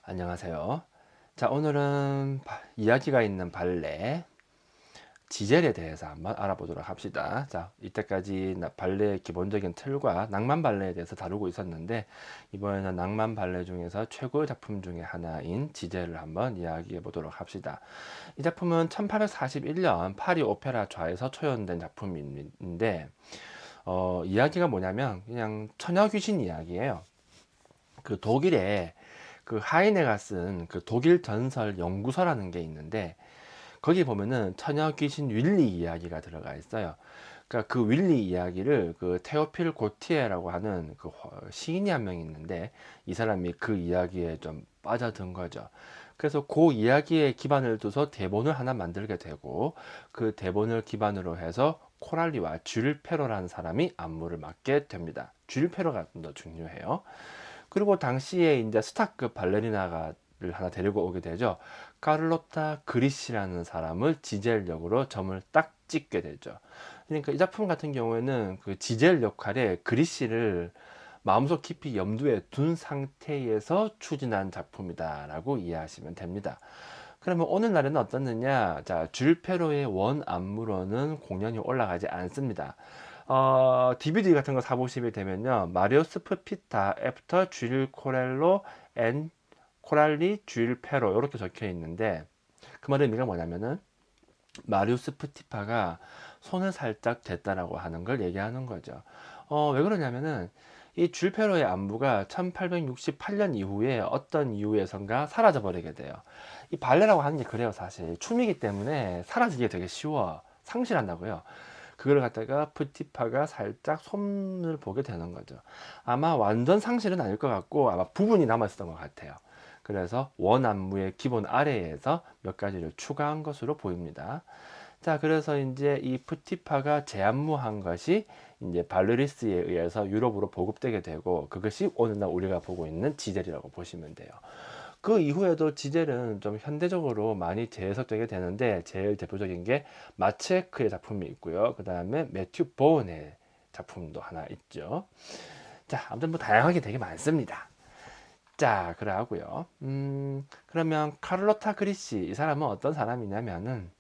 안녕하세요. 자, 오늘은 이야기가 있는 발레, 지젤에 대해서 한번 알아보도록 합시다. 자, 이때까지 발레의 기본적인 틀과 낭만 발레에 대해서 다루고 있었는데, 이번에는 낭만 발레 중에서 최고의 작품 중에 하나인 지젤을 한번 이야기해 보도록 합시다. 이 작품은 1841년 파리 오페라 좌에서 초연된 작품인데, 이야기가 뭐냐면 그냥 처녀 귀신 이야기예요. 그 독일에 그 하이네가 쓴 그 독일 전설 연구서라는 게 있는데 거기 보면은 처녀 귀신 윌리 이야기가 들어가 있어요. 그러니까 그 윌리 이야기를 그 테오필 고티에라고 하는 그 시인이 한 명 있는데 이 사람이 그 이야기에 좀 빠져든 거죠. 그래서 그 이야기에 기반을 두서 대본을 하나 만들게 되고 그 대본을 기반으로 해서 코랄리와 줄 페로라는 사람이 안무를 맡게 됩니다. 줄 페로가 좀 더 중요해요. 그리고 당시에 이제 스타급 발레리나를 하나 데리고 오게 되죠. 카를로타 그리시라는 사람을 지젤 역으로 점을 딱 찍게 되죠. 그러니까 이 작품 같은 경우에는 그 지젤 역할에 그리시를 마음속 깊이 염두에 둔 상태에서 추진한 작품이다라고 이해하시면 됩니다. 그러면 오늘날에는 어떻느냐? 자, 줄 페로의 원 안무로는 공연이 올라가지 않습니다. DVD 같은 거 사보시게 되면요. 마리오스 프피타, 애프터, 줄 코렐로, 앤 코랄리, 줄 페로 이렇게 적혀 있는데 그 말의 의미가 뭐냐면은 마리우스 프티파가 손을 살짝 댔다라고 하는 걸 얘기하는 거죠. 왜 그러냐면은 이 줄페로의 안무가 1868년 이후에 어떤 이유에선가 사라져 버리게 돼요. 이 발레라고 하는 게 그래요, 사실. 춤이기 때문에 사라지기 되게 쉬워. 상실한다고요. 그걸 갖다가 프티파가 살짝 손을 보게 되는 거죠. 아마 완전 상실은 아닐 것 같고 아마 부분이 남았었던 것 같아요. 그래서 원 안무의 기본 아래에서 몇 가지를 추가한 것으로 보입니다. 자, 그래서 이제 이 푸티파가 재안무한 것이 이제 발르리스에 의해서 유럽으로 보급되게 되고 그것이 오늘날 우리가 보고 있는 지젤이라고 보시면 돼요. 그 이후에도 지젤은 좀 현대적으로 많이 재해석되게 되는데 제일 대표적인 게 마체크의 작품이 있고요. 그 다음에 매튜 보은의 작품도 하나 있죠. 자, 아무튼 뭐 다양하게 되게 많습니다. 자, 그래 하고요. 그러면 카를로타 그리시 이 사람은 어떤 사람이냐면은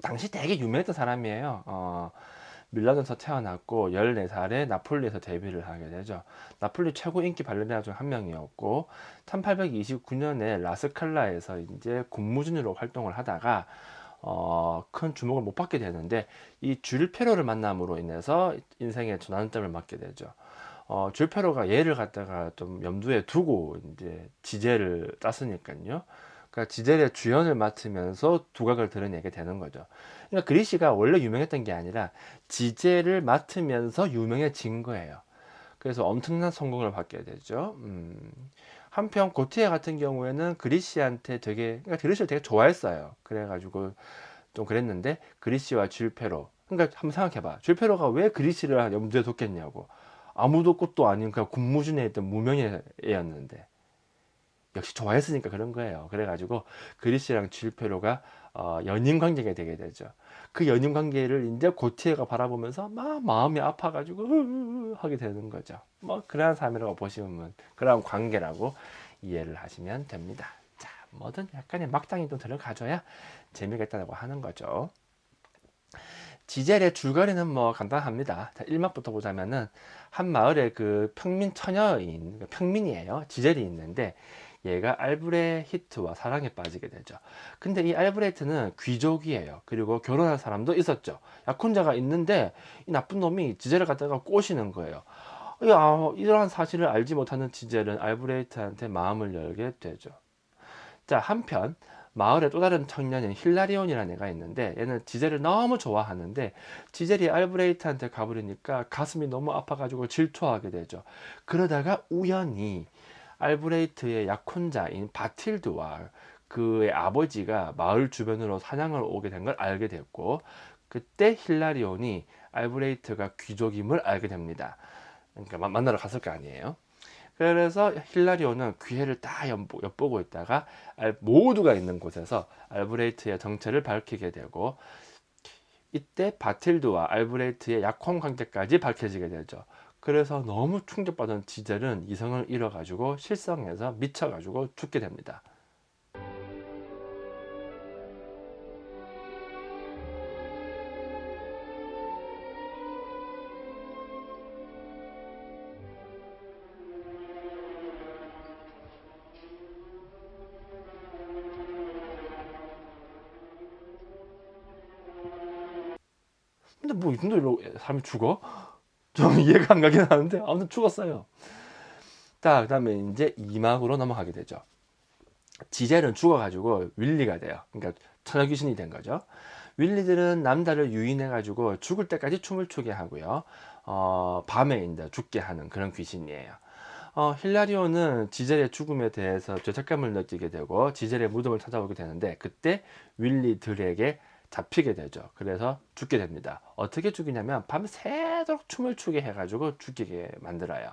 당시 되게 유명했던 사람이에요. 밀라노에서 태어났고 14살에 나폴리에서 데뷔를 하게 되죠. 나폴리 최고 인기 발레리나 중 한 명이었고 1829년에 라스칼라에서 이제 군무진으로 활동을 하다가 큰 주목을 못 받게 되는데 이 줄 페로를 만남으로 인해서 인생의 전환점을 맞게 되죠. 줄 페로가 얘를 갖다가 좀 염두에 두고 이제 지제를 땄으니까요. 그러니까 지젤의 주연을 맡으면서 두각을 드러내게 되는 거죠. 그러니까 그리시가 원래 유명했던 게 아니라 지젤을 맡으면서 유명해진 거예요. 그래서 엄청난 성공을 받게 되죠. 한편 고티에 같은 경우에는 그리시한테 그러니까 그리시를 되게 좋아했어요. 그래가지고 좀 그랬는데 그리시와 줄페로, 그러니까 한번 생각해봐. 줄페로가 왜 그리시를 염두에 뒀겠냐고. 아무도 것도 아닌 그냥 군무진에 있던 무명의 애였는데. 역시 좋아했으니까 그런 거예요. 그래가지고 그리스랑 질페로가 연인 관계가 되게 되죠. 그 연인 관계를 이제 고티에가 바라보면서 막 마음이 아파가지고 하게 되는 거죠. 뭐 그러한 삶이라고 보시면 그러한 관계라고 이해를 하시면 됩니다. 자, 뭐든 약간의 막장이 좀 들어가줘야 재미가 있다고 하는 거죠. 지젤의 줄거리는 뭐 간단합니다. 자, 1막부터 보자면은 한 마을에 그 평민 처녀인 평민이에요. 지젤이 있는데 얘가 알브레히트와 사랑에 빠지게 되죠. 근데 이 알브레히트는 귀족이에요. 그리고 결혼한 사람도 있었죠. 약혼자가 있는데 이 나쁜 놈이 지젤을 갖다가 꼬시는 거예요. 이러한 사실을 알지 못하는 지젤은 알브레히트한테 마음을 열게 되죠. 자, 한편 마을에 또 다른 청년인 힐라리온이라는 애가 있는데 얘는 지젤을 너무 좋아하는데 지젤이 알브레이트한테 가버리니까 가슴이 너무 아파가지고 질투하게 되죠. 그러다가 우연히 알브레이트의 약혼자인 바틸드와 그의 아버지가 마을 주변으로 사냥을 오게 된 걸 알게 됐고 그때 힐라리온이 알브레이트가 귀족임을 알게 됩니다. 그러니까 만나러 갔을 거 아니에요. 그래서 힐라리오는 기회를 다 엿보고 있다가 모두가 있는 곳에서 알브레이트의 정체를 밝히게 되고 이때 바틸드와 알브레이트의 약혼 관계까지 밝혀지게 되죠. 그래서 너무 충격받은 지젤은 이성을 잃어가지고 실성해서 미쳐가지고 죽게 됩니다. 근데 뭐 이 정도로 사람이 죽어? 좀 이해가 안 가긴 하는데 아무튼 죽었어요. 자, 그다음에 이제 2막으로 넘어가게 되죠. 지젤은 죽어가지고 윌리가 돼요. 그러니까 처녀 귀신이 된 거죠. 윌리들은 남자를 유인해가지고 죽을 때까지 춤을 추게 하고요. 밤에 이제 죽게 하는 그런 귀신이에요. 힐라리오는 지젤의 죽음에 대해서 죄책감을 느끼게 되고 지젤의 무덤을 찾아오게 되는데 그때 윌리들에게 잡히게 되죠. 그래서 죽게 됩니다. 어떻게 죽이냐면 밤새도록 춤을 추게 해가지고 죽이게 만들어요.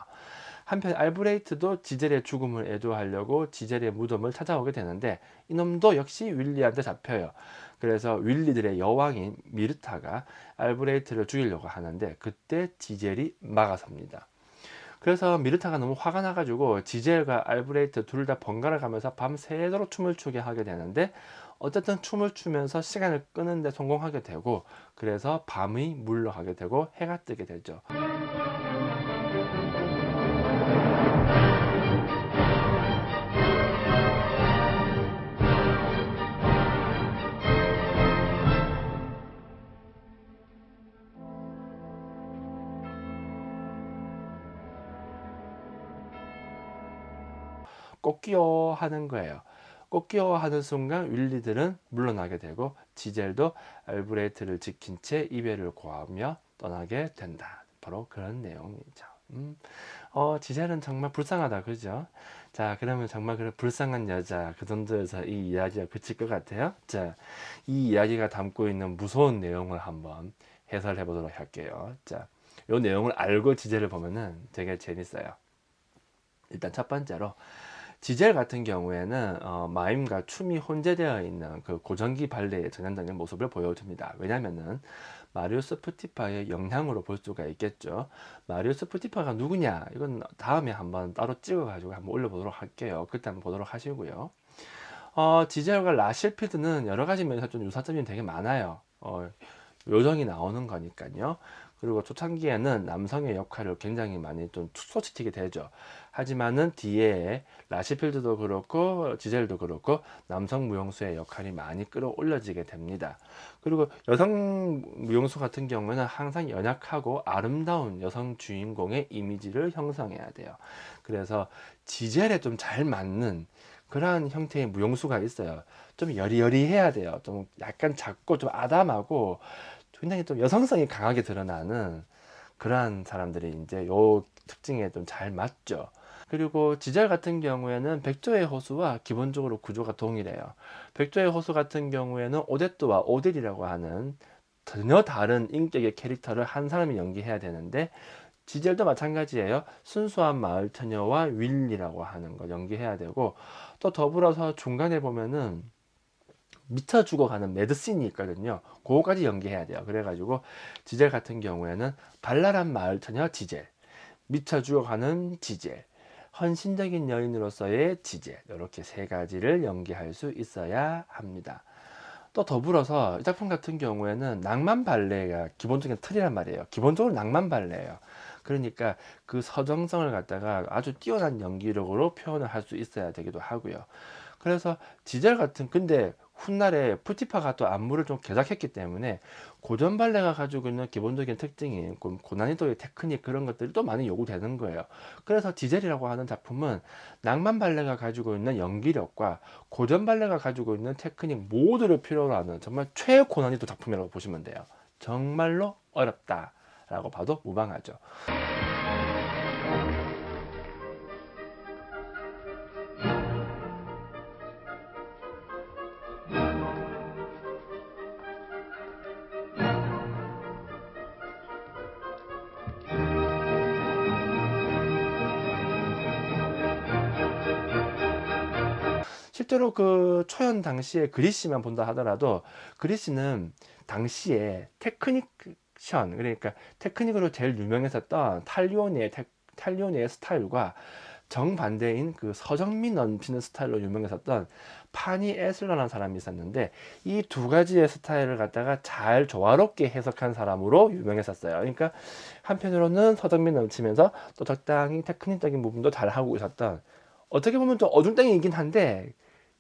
한편 알브레이트도 지젤의 죽음을 애도하려고 지젤의 무덤을 찾아오게 되는데 이놈도 역시 윌리한테 잡혀요. 그래서 윌리들의 여왕인 미르타가 알브레이트를 죽이려고 하는데 그때 지젤이 막아섭니다. 그래서 미르타가 너무 화가 나가지고 지젤과 알브레이트 둘 다 번갈아 가면서 밤새도록 춤을 추게 하게 되는데 어쨌든 춤을 추면서 시간을 끄는데 성공하게 되고 그래서 밤이 물러가게 되고 해가 뜨게 되죠. 꽃기어 하는 거예요. 꽃기어 하는 순간 윌리들은 물러나게 되고 지젤도 알브레이트를 지킨 채 이별을 고하며 떠나게 된다. 바로 그런 내용이죠. 지젤은 정말 불쌍하다, 그죠? 자, 그러면 정말 그런 불쌍한 여자, 그 정도에서 이 이야기가 그칠 것 같아요. 자, 이 이야기가 담고 있는 무서운 내용을 한번 해설해 보도록 할게요. 자, 이 내용을 알고 지젤을 보면은 되게 재밌어요. 일단 첫 번째로, 지젤 같은 경우에는 마임과 춤이 혼재되어 있는 그 고전기 발레의 전형적인 모습을 보여줍니다. 왜냐면은 마리우스 푸티파의 영향으로 볼 수가 있겠죠. 마리우스 푸티파가 누구냐? 이건 다음에 한번 따로 찍어가지고 한번 올려보도록 할게요. 그때 한번 보도록 하시고요. 지젤과 라실피드는 여러 가지 면에서 좀 유사점이 되게 많아요. 요정이 나오는 거니까요. 그리고 초창기에는 남성의 역할을 굉장히 많이 좀 축소시키게 되죠. 하지만은 뒤에 라시필드도 그렇고 지젤도 그렇고 남성 무용수의 역할이 많이 끌어올려지게 됩니다. 그리고 여성 무용수 같은 경우에는 항상 연약하고 아름다운 여성 주인공의 이미지를 형성해야 돼요. 그래서 지젤에 좀 잘 맞는 그러한 형태의 무용수가 있어요. 좀 여리여리해야 돼요. 좀 약간 작고 좀 아담하고 굉장히 좀 여성성이 강하게 드러나는 그러한 사람들이 이제 요 특징에 좀 잘 맞죠. 그리고 지젤 같은 경우에는 백조의 호수와 기본적으로 구조가 동일해요. 백조의 호수 같은 경우에는 오데토와 오딜이라고 하는 전혀 다른 인격의 캐릭터를 한 사람이 연기해야 되는데 지젤도 마찬가지예요. 순수한 마을 처녀와 윌리라고 하는 걸 연기해야 되고 또 더불어서 중간에 보면은 미쳐 죽어가는 매드씬이 있거든요. 그거까지 연기해야 돼요. 그래가지고 지젤 같은 경우에는 발랄한 마을 처녀 지젤, 미쳐 죽어가는 지젤, 헌신적인 여인으로서의 지젤, 이렇게 세 가지를 연기할 수 있어야 합니다. 또 더불어서 이 작품 같은 경우에는 낭만 발레가 기본적인 틀이란 말이에요. 기본적으로 낭만 발레예요. 그러니까 그 서정성을 갖다가 아주 뛰어난 연기력으로 표현을 할 수 있어야 되기도 하고요. 그래서 지젤 같은 근데 훗날에 푸티파가 또 안무를 좀 개작했기 때문에 고전 발레가 가지고 있는 기본적인 특징이 고난이도의 테크닉 그런 것들이 또 많이 요구되는 거예요. 그래서 지젤이라고 하는 작품은 낭만 발레가 가지고 있는 연기력과 고전 발레가 가지고 있는 테크닉 모두를 필요로 하는 정말 최고난이도 작품이라고 보시면 돼요. 정말로 어렵다라고 봐도 무방하죠. 실제로 그 초연 당시에 그리시만 본다 하더라도 그리시는 당시에 테크닉 그러니까 테크닉으로 제일 유명했었던 탈리오니의 스타일과 정반대인 그 서정미 넘치는 스타일로 유명했었던 파니 에슬러라는 사람이 있었는데, 이 두 가지의 스타일을 갖다가 잘 조화롭게 해석한 사람으로 유명했었어요. 그러니까 한편으로는 서정미 넘치면서 또 적당히 테크닉적인 부분도 잘 하고 있었던, 어떻게 보면 좀 어중땡이긴 한데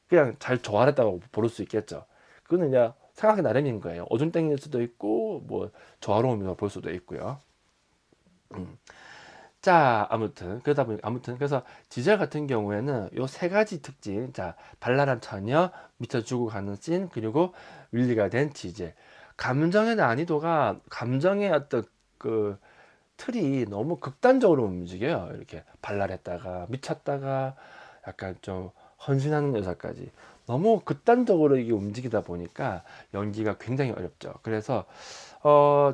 그냥 잘 조화했다고 볼 수 있겠죠. 그거는 이제 생각하기 나름인 거예요. 어중땡일 수도 있고 뭐 조화로움이라고 볼 수도 있고요. 음. 자, 그래서 지젤 같은 경우에는 요 세 가지 특징, 자, 발랄한 처녀, 미쳐 주고 가는 씬, 그리고 윌리가 된 지젤. 감정의 어떤 그 틀이 너무 극단적으로 움직여요. 이렇게 발랄했다가 미쳤다가 약간 좀 헌신하는 여자까지 너무 극단적으로 이게 움직이다 보니까 연기가 굉장히 어렵죠. 그래서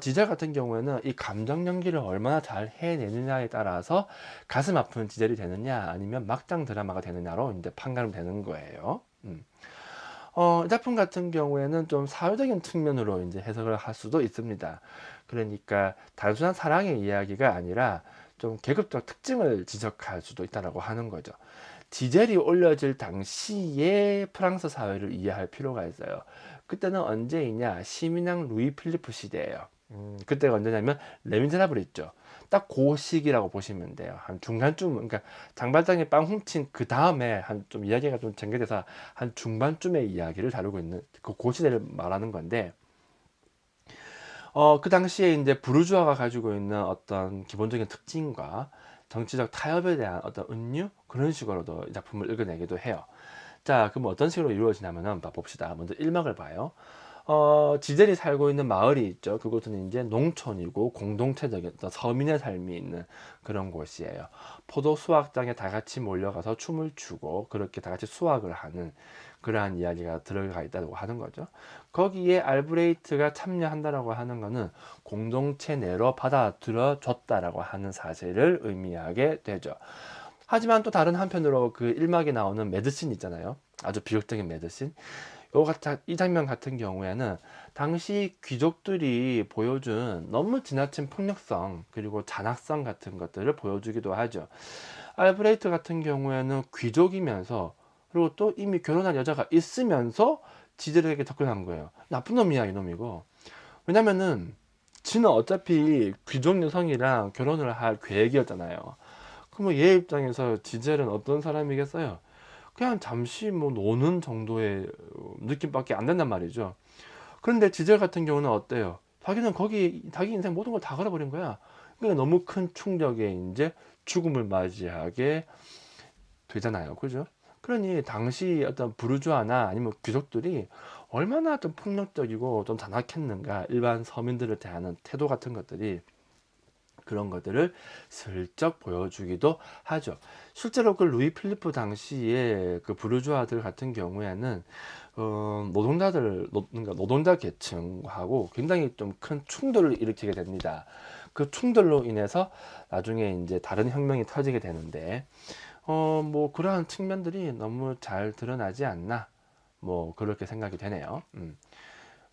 지젤 같은 경우에는 이 감정 연기를 얼마나 잘 해내느냐에 따라서 가슴 아픈 지젤이 되느냐 아니면 막장 드라마가 되느냐로 이제 판가름되는 거예요. 이 작품 같은 경우에는 좀 사회적인 측면으로 이제 해석을 할 수도 있습니다. 그러니까 단순한 사랑의 이야기가 아니라 좀 계급적 특징을 지적할 수도 있다라고 하는 거죠. 지젤이 올려질 당시의 프랑스 사회를 이해할 필요가 있어요. 그때는 언제이냐? 시민왕 루이 필리프 시대예요. 그때가 언제냐면 레미제라블 있죠. 딱 그 시기라고 보시면 돼요. 한 중간쯤, 그러니까 장발장에 빵 훔친 그 다음에 한 좀 이야기가 좀 전개돼서 한 중반쯤의 이야기를 다루고 있는 그 시대를 말하는 건데, 그 당시에 이제 부르주아가 가지고 있는 어떤 기본적인 특징과 정치적 타협에 대한 어떤 은유, 그런 식으로도 이 작품을 읽어내기도 해요. 자, 그럼 어떤 식으로 이루어지냐면은 봅시다. 먼저 1막을 봐요. 지젤이 살고 있는 마을이 있죠. 그곳은 이제 농촌이고 공동체적인 어떤 서민의 삶이 있는 그런 곳이에요. 포도 수확장에 다 같이 몰려가서 춤을 추고 그렇게 다 같이 수확을 하는 그러한 이야기가 들어가 있다고 하는 거죠. 거기에 알브레이트가 참여한다라고 하는 거는 공동체 내로 받아들여 줬다라고 하는 사실을 의미하게 되죠. 하지만 또 다른 한편으로 그 1막에 나오는 매드씬 있잖아요. 아주 비극적인 매드씬. 이 장면 같은 경우에는 당시 귀족들이 보여준 너무 지나친 폭력성 그리고 잔악성 같은 것들을 보여주기도 하죠. 알브레이트 같은 경우에는 귀족이면서 그리고 또 이미 결혼한 여자가 있으면서 지들에게 접근한 거예요. 나쁜 놈이야 이놈이고. 왜냐면은 지는 어차피 귀족 여성이랑 결혼을 할 계획이었잖아요. 그러면 얘 입장에서 지젤은 어떤 사람이겠어요? 그냥 잠시 뭐 노는 정도의 느낌밖에 안 된단 말이죠. 그런데 지젤 같은 경우는 어때요? 자기는 거기 자기 인생 모든 걸 다 걸어버린 거야. 그러니까 너무 큰 충격에 이제 죽음을 맞이하게 되잖아요. 그죠? 그러니 당시 어떤 부르주아나 아니면 귀족들이 얼마나 좀 폭력적이고 좀 잔악했는가, 일반 서민들을 대하는 태도 같은 것들이, 그런 것들을 슬쩍 보여주기도 하죠. 실제로 그 루이 필리프 당시에 그 부르주아들 같은 경우에는 그러니까 노동자 계층하고 굉장히 좀 큰 충돌을 일으키게 됩니다. 그 충돌로 인해서 나중에 이제 다른 혁명이 터지게 되는데, 뭐 그러한 측면들이 너무 잘 드러나지 않나, 뭐 그렇게 생각이 되네요.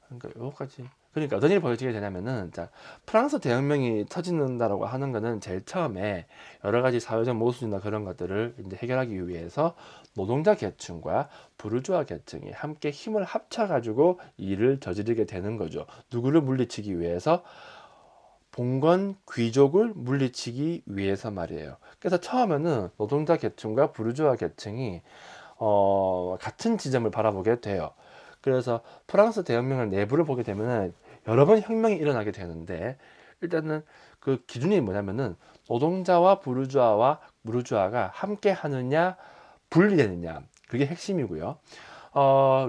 그러니까 요거까지. 그러니까 어떤 일이 벌어지게 되냐면은, 자, 프랑스 대혁명이 터진다라고 하는 거는 제일 처음에 여러 가지 사회적 모순이나 그런 것들을 이제 해결하기 위해서 노동자 계층과 부르주아 계층이 함께 힘을 합쳐가지고 일을 저지르게 되는 거죠. 누구를 물리치기 위해서? 봉건 귀족을 물리치기 위해서 말이에요. 그래서 처음에는 노동자 계층과 부르주아 계층이 같은 지점을 바라보게 돼요. 그래서 프랑스 대혁명을 내부를 보게 되면은 여러 번 혁명이 일어나게 되는데, 일단은 그 기준이 뭐냐면은 노동자와 부르주아가 함께 하느냐 분리되느냐, 그게 핵심이고요.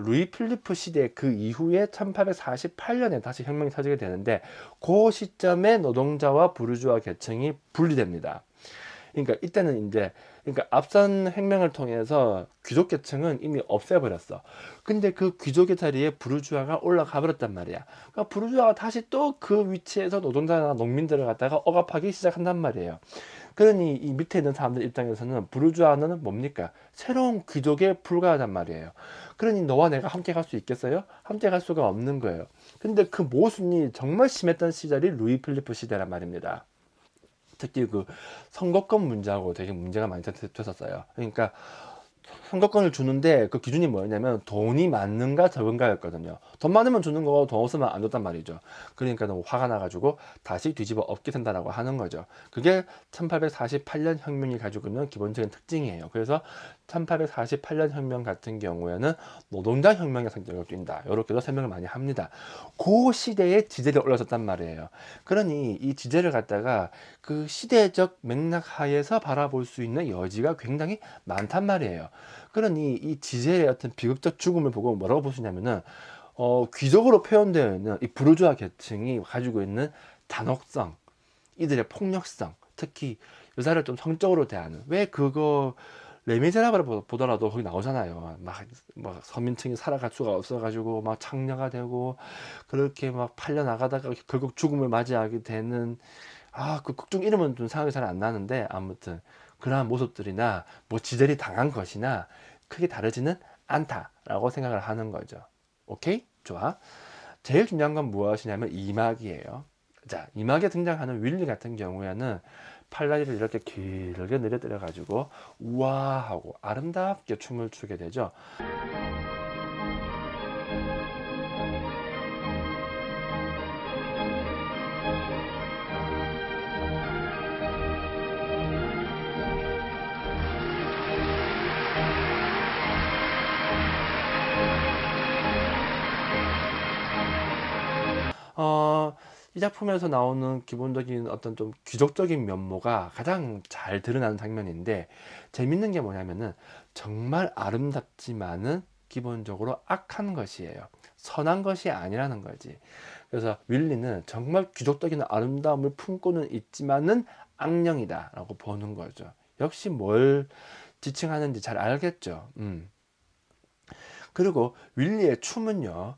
루이 필리프 시대 그 이후에 1848년에 다시 혁명이 터지게 되는데, 그 시점에 노동자와 부르주아 계층이 분리됩니다. 그러니까 이때는 이제 그러니까 앞선 혁명을 통해서 귀족 계층은 이미 없애버렸어. 근데 그 귀족의 자리에 부르주아가 올라가 버렸단 말이야. 그러니까 부르주아가 다시 또 그 위치에서 노동자나 농민들을 갖다가 억압하기 시작한단 말이에요. 그러니 이 밑에 있는 사람들 입장에서는 부르주아는 뭡니까? 새로운 귀족에 불과하단 말이에요. 그러니 너와 내가 함께 갈 수 있겠어요? 함께 갈 수가 없는 거예요. 근데 그 모순이 정말 심했던 시절이 루이 필리프 시대란 말입니다. 특히 그 선거권 문제하고 되게 문제가 많이 됐었어요. 그러니까 선거권을 주는데 그 기준이 뭐였냐면 돈이 많은가 적은가였거든요. 돈 많으면 주는 거고 돈 없으면 안 줬단 말이죠. 그러니까 너무 화가 나가지고 다시 뒤집어 엎게 된다라고 하는 거죠. 그게 1848년 혁명이 가지고 있는 기본적인 특징이에요. 그래서 1848년 혁명 같은 경우에는 노동자 혁명의 성격을 띈다. 이렇게도 설명을 많이 합니다. 그 시대에 지제를 올렸었단 말이에요. 그러니 이 지제를 갖다가 그 시대적 맥락 하에서 바라볼 수 있는 여지가 굉장히 많단 말이에요. 그러니 이 지젤의 어떤 비극적 죽음을 보고 뭐라고 보시냐면은 귀족으로 표현되어 있는 이 부르주아 계층이 가지고 있는 잔혹성, 이들의 폭력성, 특히 여자를 좀 성적으로 대하는 왜 그거 레미제라블을 보더라도 거기 나오잖아요. 막 서민층이 살아갈 수가 없어가지고 막 창녀가 되고 그렇게 막 팔려 나가다가 결국 죽음을 맞이하게 되는 그 극중 이름은 좀 생각이 잘 안 나는데 아무튼 그러한 모습들이나 뭐 지젤이 당한 것이나 크게 다르지는 않다라고 생각을 하는 거죠. 오케이? 좋아. 제일 중요한 건 무엇이냐면 이막이에요. 자, 이막에 등장하는 윌리 같은 경우에는 팔다리를 이렇게 길게 내려뜨려 가지고 우아하고 아름답게 춤을 추게 되죠. 이 작품에서 나오는 기본적인 어떤 좀 귀족적인 면모가 가장 잘 드러나는 장면인데 재밌는 게 뭐냐면은 정말 아름답지만은 기본적으로 악한 것이에요. 선한 것이 아니라는 거지. 그래서 윌리는 정말 귀족적인 아름다움을 품고는 있지만은 악령이다라고 보는 거죠. 역시 뭘 지칭하는지 잘 알겠죠. 그리고 윌리의 춤은요,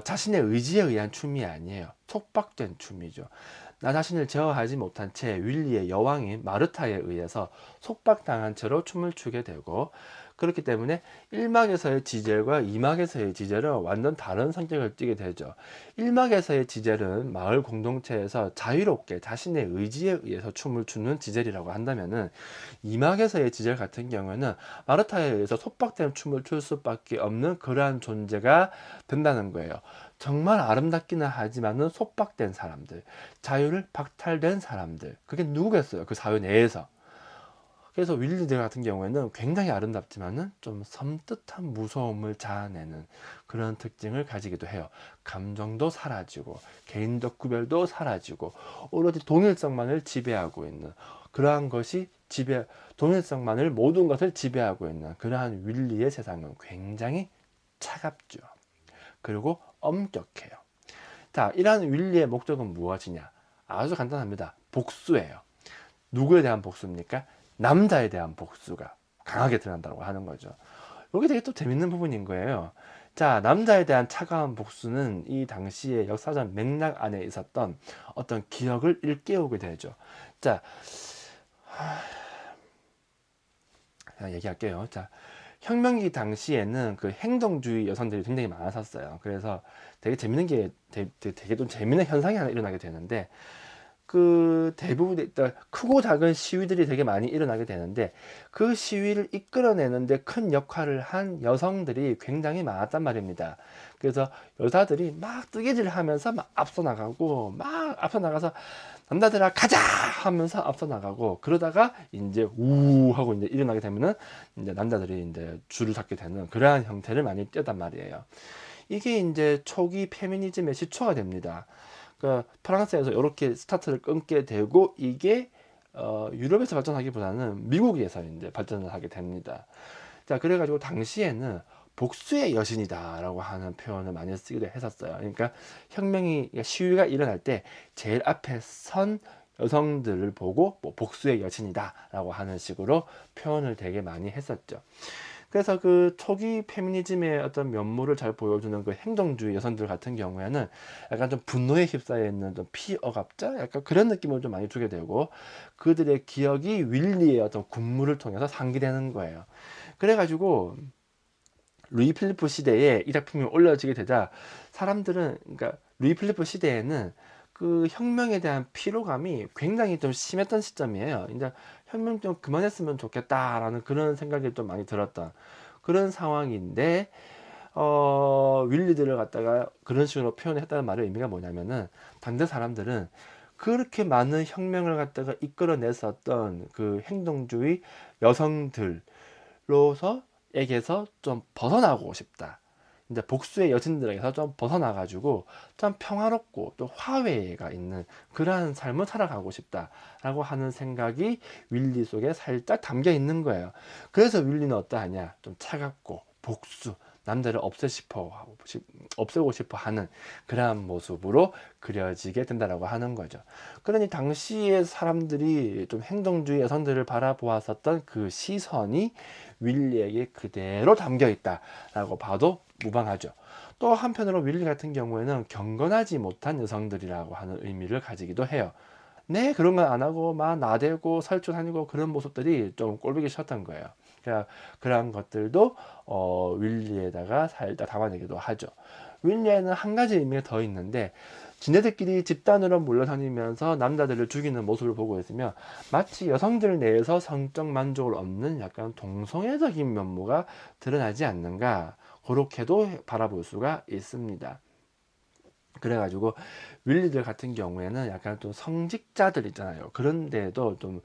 자신의 의지에 의한 춤이 아니에요. 촉박된 춤이죠. 나 자신을 제어하지 못한 채 윌리의 여왕인 마르타에 의해서 속박당한 채로 춤을 추게 되고 그렇기 때문에 1막에서의 지젤과 2막에서의 지젤은 완전 다른 성격을 띠게 되죠. 1막에서의 지젤은 마을 공동체에서 자유롭게 자신의 의지에 의해서 춤을 추는 지젤이라고 한다면은 2막에서의 지젤 같은 경우에는 마르타에 의해서 속박된 춤을 출 수밖에 없는 그러한 존재가 된다는 거예요. 정말 아름답기는 하지만은 속박된 사람들, 자유를 박탈된 사람들, 그게 누구겠어요? 그 사회 내에서. 그래서 윌리들 같은 경우에는 굉장히 아름답지만은 좀 섬뜩한 무서움을 자아내는 그런 특징을 가지기도 해요. 감정도 사라지고 개인적 구별도 사라지고 오로지 동일성만을 지배하고 있는 그러한 것이 동일성만을 모든 것을 지배하고 있는 그러한 윌리의 세상은 굉장히 차갑죠. 그리고 엄격해요. 자, 이러한 윌리의 목적은 무엇이냐? 아주 간단합니다. 복수예요. 누구에 대한 복수입니까? 남자에 대한 복수가 강하게 드러난다고 하는 거죠. 여기 되게 또 재밌는 부분인 거예요. 자, 남자에 대한 차가운 복수는 이 당시의 역사적 맥락 안에 있었던 어떤 기억을 일깨우게 되죠. 자, 그냥 얘기할게요. 자, 혁명기 당시에는 그 행동주의 여성들이 굉장히 많았었어요. 그래서 되게 재밌는 게 되게 좀 재밌는 현상이 하나 일어나게 되는데 그 대부분의 크고 작은 시위들이 되게 많이 일어나게 되는데 그 시위를 이끌어내는데 큰 역할을 한 여성들이 굉장히 많았단 말입니다. 그래서 여자들이 막 뜨개질을 하면서 막 앞서 나가고 막 앞서 나가서 남자들아 가자 하면서 앞서 나가고 그러다가 이제 우 하고 이제 일어나게 되면은 이제 남자들이 이제 줄을 잡게 되는 그러한 형태를 많이 띄었단 말이에요. 이게 이제 초기 페미니즘의 시초가 됩니다. 그러니까 프랑스에서 이렇게 스타트를 끊게 되고 이게 유럽에서 발전하기보다는 미국에서 이제 발전을 하게 됩니다. 자, 그래가지고 당시에는 복수의 여신이다라고 하는 표현을 많이 쓰기도 했었어요. 그러니까 시위가 일어날 때 제일 앞에 선 여성들을 보고 뭐 복수의 여신이다라고 하는 식으로 표현을 되게 많이 했었죠. 그래서 그 초기 페미니즘의 어떤 면모를 잘 보여주는 그 행동주의 여성들 같은 경우에는 약간 좀 분노에 휩싸여 있는 좀 피억압자 약간 그런 느낌을 좀 많이 주게 되고, 그들의 기억이 윌리의 어떤 군무를 통해서 상기되는 거예요. 그래가지고 루이 필리프 시대에 이 작품이 올려지게 되자 사람들은, 그러니까 루이 필리프 시대에는 그 혁명에 대한 피로감이 굉장히 좀 심했던 시점이에요. 이제 혁명 좀 그만했으면 좋겠다라는 그런 생각이 좀 많이 들었던 그런 상황인데, 윌리들을 갖다가 그런 식으로 표현했다는 말의 의미가 뭐냐면은, 당대 사람들은 그렇게 많은 혁명을 갖다가 이끌어냈었던 그 행동주의 여성들로서 에게서 좀 벗어나고 싶다. 이제 복수의 여신들에게서 좀 벗어나가지고 좀 평화롭고 또 화해가 있는 그러한 삶을 살아가고 싶다라고 하는 생각이 윌리 속에 살짝 담겨 있는 거예요. 그래서 윌리는 어떠하냐? 좀 차갑고 복수, 남들을 없애고 싶어 하는 그러한 모습으로 그려지게 된다라고 하는 거죠. 그러니 당시의 사람들이 좀 행동주의 여성들을 바라보았었던 그 시선이 윌리에게 그대로 담겨 있다라고 봐도 무방하죠. 또 한편으로 윌리 같은 경우에는 경건하지 못한 여성들이라고 하는 의미를 가지기도 해요. 네, 그런 건 안 하고 막 나대고 설주 다니고 그런 모습들이 좀 꼴보기 싫었던 거예요. 그러니까 그런 것들도 윌리에다가 살짝 담아내기도 하죠. 윌리에는 한 가지 의미가 더 있는데, 지네들끼리 집단으로 몰려다니면서 남자들을 죽이는 모습을 보고 있으면 마치 여성들 내에서 성적 만족을 얻는 약간 동성애적인 면모가 드러나지 않는가, 그렇게도 바라볼 수가 있습니다. 그래가지고 윌리들 같은 경우에는 약간 좀 성직자들 있잖아요. 그런데도 좀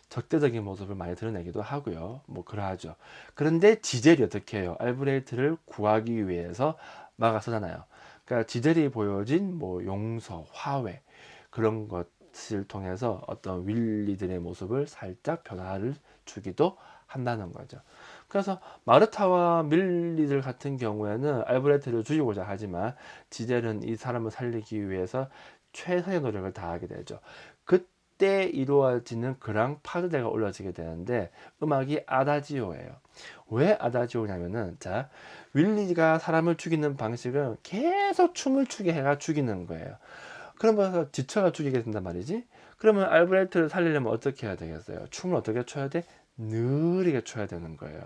적대적인 모습을 많이 드러내기도 하고요. 뭐 그러하죠. 그런데 지젤이 어떻게 해요? 알브레이트를 구하기 위해서 막아서잖아요. 그러니까 지젤이 보여진 뭐 용서, 화해 그런 것을 통해서 어떤 윌리들의 모습을 살짝 변화를 주기도 한다는 거죠. 그래서 마르타와 밀리들 같은 경우에는 알브레트를 죽이고자 하지만 지젤은 이 사람을 살리기 위해서 최선의 노력을 다하게 되죠. 그때 이루어지는 그랑 파르데가 올려지게 되는데, 음악이 아다지오예요. 왜 아다지오냐면은, 자, 윌리가 사람을 죽이는 방식은 계속 춤을 추게 해가 죽이는 거예요. 그러면서 지쳐가 죽이게 된단 말이지. 그러면 알브레트를 살리려면 어떻게 해야 되겠어요? 춤을 어떻게 춰야 돼? 느리게 춰야 되는 거예요.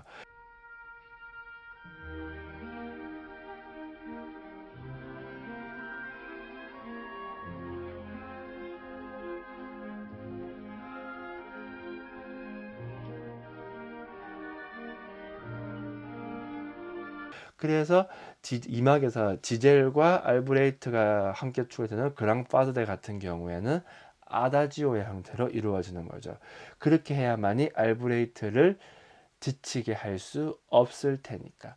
그래서 이막에서 지젤과 알브레이트가 함께 추구되는 그랑파드대 같은 경우에는 아다지오의 형태로 이루어지는 거죠. 그렇게 해야만이 알브레이트를 지치게 할 수 없을 테니까.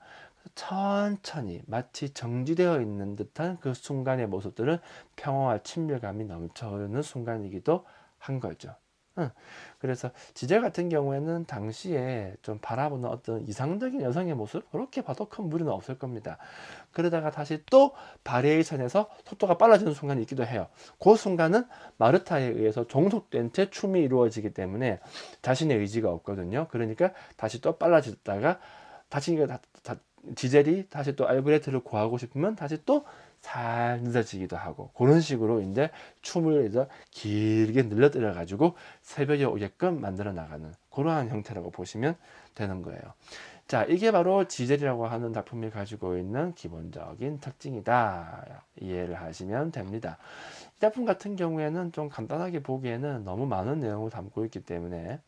천천히 마치 정지되어 있는 듯한 그 순간의 모습들은 평화와 친밀감이 넘쳐흐르는 순간이기도 한 거죠. 응. 그래서 지젤 같은 경우에는 당시에 좀 바라보는 어떤 이상적인 여성의 모습, 그렇게 봐도 큰 무리는 없을 겁니다. 그러다가 다시 또 바리에이션에서 속도가 빨라지는 순간이 있기도 해요. 그 순간은 마르타에 의해서 종속된 채 춤이 이루어지기 때문에 자신의 의지가 없거든요. 그러니까 다시 또 빨라졌다가 다시 지젤이 다시 또 알브레트를 구하고 싶으면 다시 또 살 늦어지기도 하고, 그런 식으로 이제 춤을 이제 길게 늘려뜨려 가지고 새벽에 오게끔 만들어 나가는 그러한 형태라고 보시면 되는 거예요. 자, 이게 바로 지젤이라고 하는 작품이 가지고 있는 기본적인 특징이다, 이해를 하시면 됩니다. 이 작품 같은 경우에는 좀 간단하게 보기에는 너무 많은 내용을 담고 있기 때문에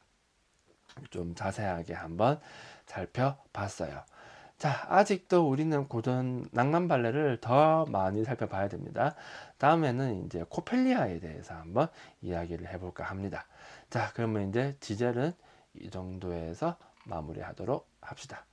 좀 자세하게 한번 살펴봤어요. 자, 아직도 우리는 고전 낭만 발레를 더 많이 살펴봐야 됩니다. 다음에는 이제 코펠리아에 대해서 한번 이야기를 해볼까 합니다. 자, 그러면 이제 지젤은 이 정도에서 마무리하도록 합시다.